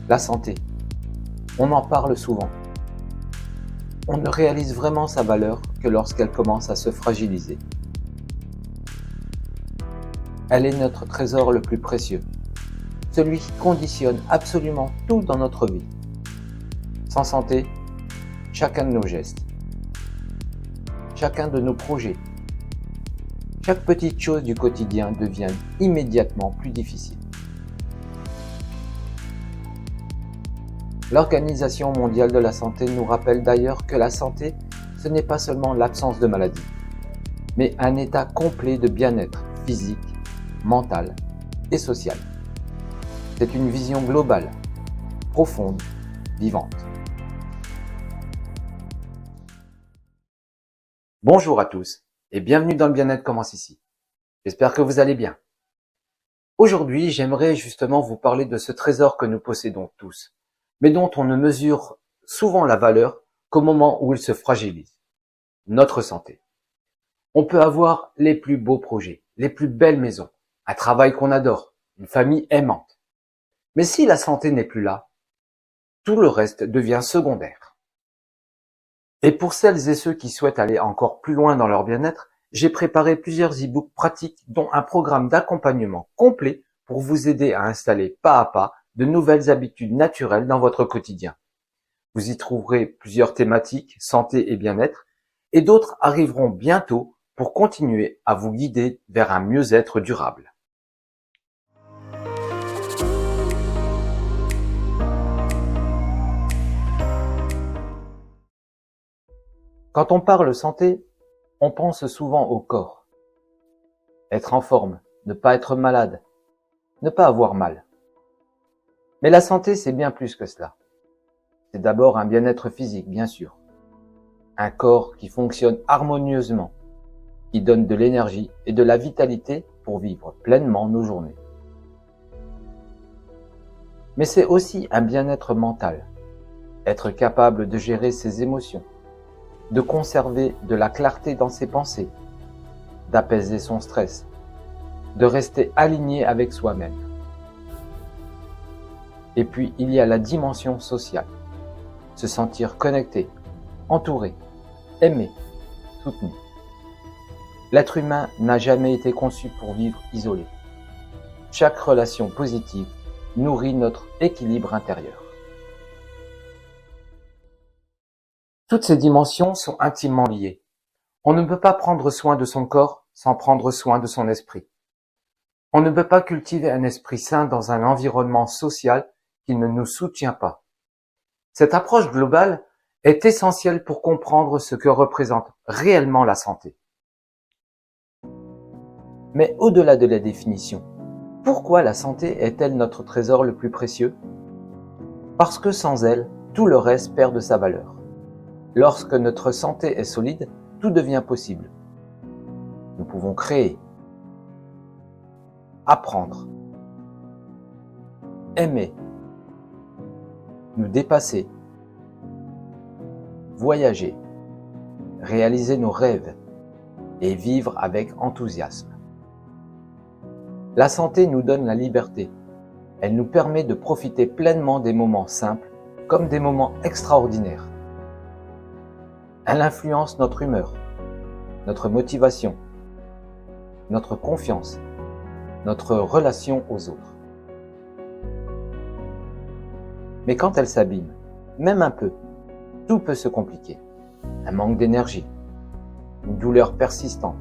La santé. On en parle souvent. On ne réalise vraiment sa valeur que lorsqu'elle commence à se fragiliser. Elle est notre trésor le plus précieux, celui qui conditionne absolument tout dans notre vie. Sans santé, chacun de nos gestes, chacun de nos projets, chaque petite chose du quotidien devient immédiatement plus difficile. L'Organisation mondiale de la santé nous rappelle d'ailleurs que la santé, ce n'est pas seulement l'absence de maladie, mais un état complet de bien-être physique, mental et social. C'est une vision globale, profonde, vivante. Bonjour à tous et bienvenue dans le bien-être commence ici. J'espère que vous allez bien. Aujourd'hui, j'aimerais justement vous parler de ce trésor que nous possédons tous, mais dont on ne mesure souvent la valeur qu'au moment où il se fragilise. Notre santé. On peut avoir les plus beaux projets, les plus belles maisons, un travail qu'on adore, une famille aimante. Mais si la santé n'est plus là, tout le reste devient secondaire. Et pour celles et ceux qui souhaitent aller encore plus loin dans leur bien-être, j'ai préparé plusieurs e-books pratiques dont un programme d'accompagnement complet pour vous aider à installer pas à pas de nouvelles habitudes naturelles dans votre quotidien. Vous y trouverez plusieurs thématiques, santé et bien-être, et d'autres arriveront bientôt pour continuer à vous guider vers un mieux-être durable. Quand on parle santé, on pense souvent au corps. Être en forme, ne pas être malade, ne pas avoir mal. Mais la santé, c'est bien plus que cela. C'est d'abord un bien-être physique, bien sûr. Un corps qui fonctionne harmonieusement, qui donne de l'énergie et de la vitalité pour vivre pleinement nos journées. Mais c'est aussi un bien-être mental. Être capable de gérer ses émotions, de conserver de la clarté dans ses pensées, d'apaiser son stress, de rester aligné avec soi-même. Et puis, il y a la dimension sociale. Se sentir connecté, entouré, aimé, soutenu. L'être humain n'a jamais été conçu pour vivre isolé. Chaque relation positive nourrit notre équilibre intérieur. Toutes ces dimensions sont intimement liées. On ne peut pas prendre soin de son corps sans prendre soin de son esprit. On ne peut pas cultiver un esprit sain dans un environnement social qui ne nous soutient pas. Cette approche globale est essentielle pour comprendre ce que représente réellement la santé. Mais au-delà de la définition, pourquoi la santé est-elle notre trésor le plus précieux? Parce que sans elle, tout le reste perd de sa valeur. Lorsque notre santé est solide, tout devient possible. Nous pouvons créer, apprendre, aimer, nous dépasser, voyager, réaliser nos rêves et vivre avec enthousiasme. La santé nous donne la liberté. Elle nous permet de profiter pleinement des moments simples comme des moments extraordinaires. Elle influence notre humeur, notre motivation, notre confiance, notre relation aux autres. Mais quand elle s'abîme, même un peu, tout peut se compliquer. Un manque d'énergie, une douleur persistante,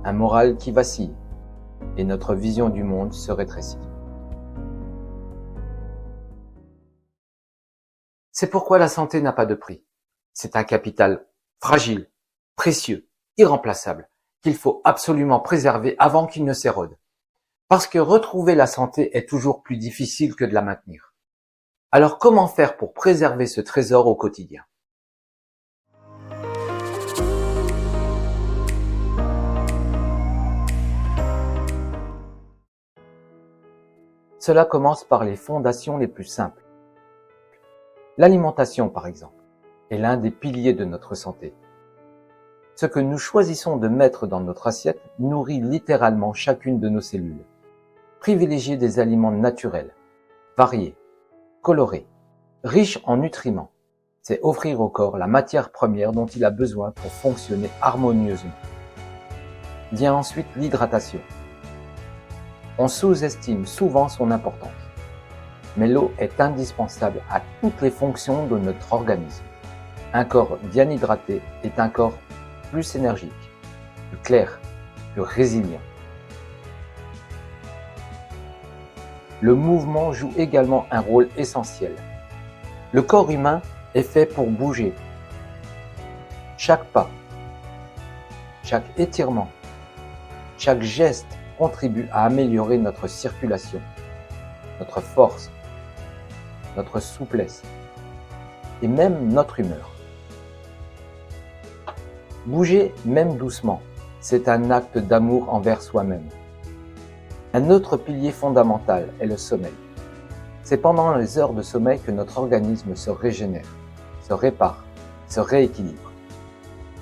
un moral qui vacille, et notre vision du monde se rétrécit. C'est pourquoi la santé n'a pas de prix. C'est un capital fragile, précieux, irremplaçable, qu'il faut absolument préserver avant qu'il ne s'érode. Parce que retrouver la santé est toujours plus difficile que de la maintenir. Alors comment faire pour préserver ce trésor au quotidien? Cela commence par les fondations les plus simples. L'alimentation, par exemple, est l'un des piliers de notre santé. Ce que nous choisissons de mettre dans notre assiette nourrit littéralement chacune de nos cellules. Privilégiez des aliments naturels, variés, coloré, riche en nutriments. C'est offrir au corps la matière première dont il a besoin pour fonctionner harmonieusement. Vient ensuite l'hydratation. On sous-estime souvent son importance, mais l'eau est indispensable à toutes les fonctions de notre organisme. Un corps bien hydraté est un corps plus énergique, plus clair, plus résilient. Le mouvement joue également un rôle essentiel. Le corps humain est fait pour bouger. Chaque pas, chaque étirement, chaque geste contribue à améliorer notre circulation, notre force, notre souplesse et même notre humeur. Bouger, même doucement, c'est un acte d'amour envers soi-même. Un autre pilier fondamental est le sommeil. C'est pendant les heures de sommeil que notre organisme se régénère, se répare, se rééquilibre.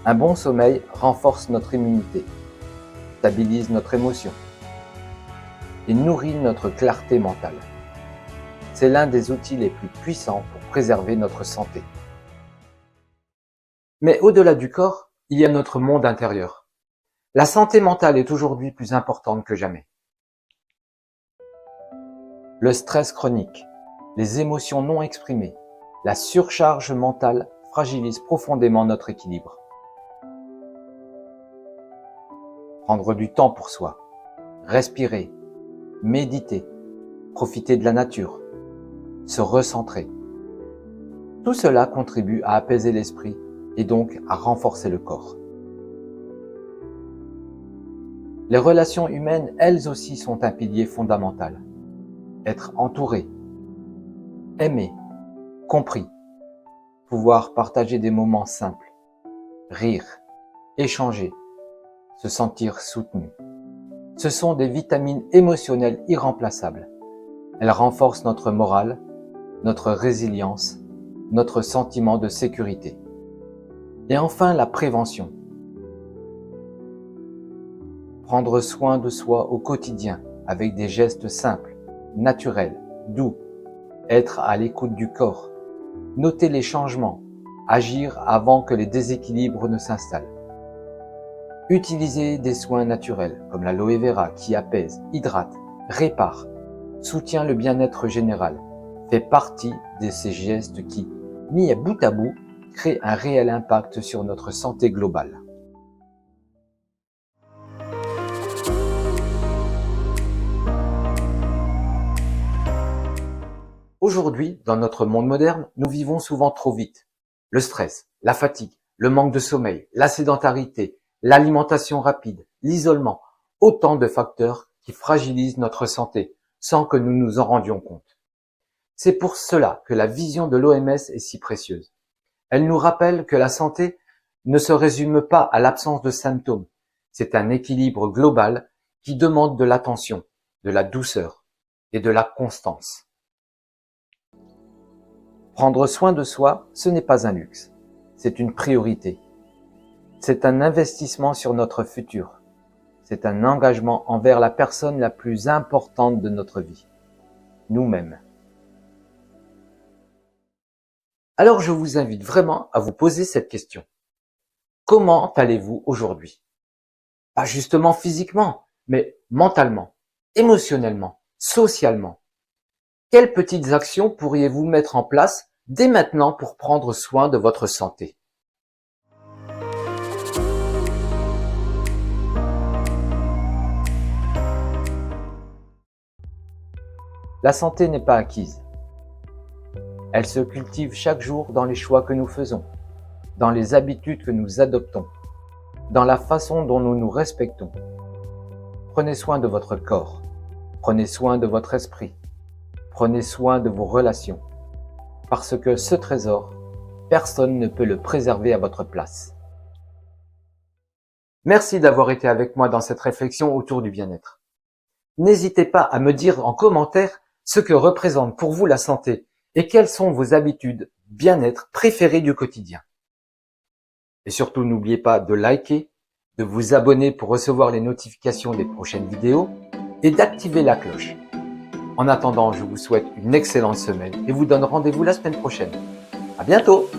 Un bon sommeil renforce notre immunité, stabilise notre émotion et nourrit notre clarté mentale. C'est l'un des outils les plus puissants pour préserver notre santé. Mais au-delà du corps, il y a notre monde intérieur. La santé mentale est aujourd'hui plus importante que jamais. Le stress chronique, les émotions non exprimées, la surcharge mentale fragilisent profondément notre équilibre. Prendre du temps pour soi, respirer, méditer, profiter de la nature, se recentrer. Tout cela contribue à apaiser l'esprit et donc à renforcer le corps. Les relations humaines, elles aussi, sont un pilier fondamental. Être entouré, aimé, compris, pouvoir partager des moments simples, rire, échanger, se sentir soutenu. Ce sont des vitamines émotionnelles irremplaçables. Elles renforcent notre morale, notre résilience, notre sentiment de sécurité. Et enfin, la prévention. Prendre soin de soi au quotidien avec des gestes simples, naturel, doux, être à l'écoute du corps, noter les changements, agir avant que les déséquilibres ne s'installent. Utiliser des soins naturels comme l'aloe vera qui apaise, hydrate, répare, soutient le bien-être général, fait partie de ces gestes qui, mis à bout, créent un réel impact sur notre santé globale. Aujourd'hui, dans notre monde moderne, nous vivons souvent trop vite. Le stress, la fatigue, le manque de sommeil, la sédentarité, l'alimentation rapide, l'isolement, autant de facteurs qui fragilisent notre santé sans que nous nous en rendions compte. C'est pour cela que la vision de l'OMS est si précieuse. Elle nous rappelle que la santé ne se résume pas à l'absence de symptômes. C'est un équilibre global qui demande de l'attention, de la douceur et de la constance. Prendre soin de soi, ce n'est pas un luxe, c'est une priorité. C'est un investissement sur notre futur. C'est un engagement envers la personne la plus importante de notre vie, nous-mêmes. Alors je vous invite vraiment à vous poser cette question. Comment allez-vous aujourd'hui? Pas justement physiquement, mais mentalement, émotionnellement, socialement. Quelles petites actions pourriez-vous mettre en place dès maintenant pour prendre soin de votre santé? La santé n'est pas acquise. Elle se cultive chaque jour dans les choix que nous faisons, dans les habitudes que nous adoptons, dans la façon dont nous nous respectons. Prenez soin de votre corps, prenez soin de votre esprit, prenez soin de vos relations, parce que ce trésor, personne ne peut le préserver à votre place. Merci d'avoir été avec moi dans cette réflexion autour du bien-être. N'hésitez pas à me dire en commentaire ce que représente pour vous la santé et quelles sont vos habitudes bien-être préférées du quotidien. Et surtout, n'oubliez pas de liker, de vous abonner pour recevoir les notifications des prochaines vidéos et d'activer la cloche. En attendant, je vous souhaite une excellente semaine et vous donne rendez-vous la semaine prochaine. À bientôt!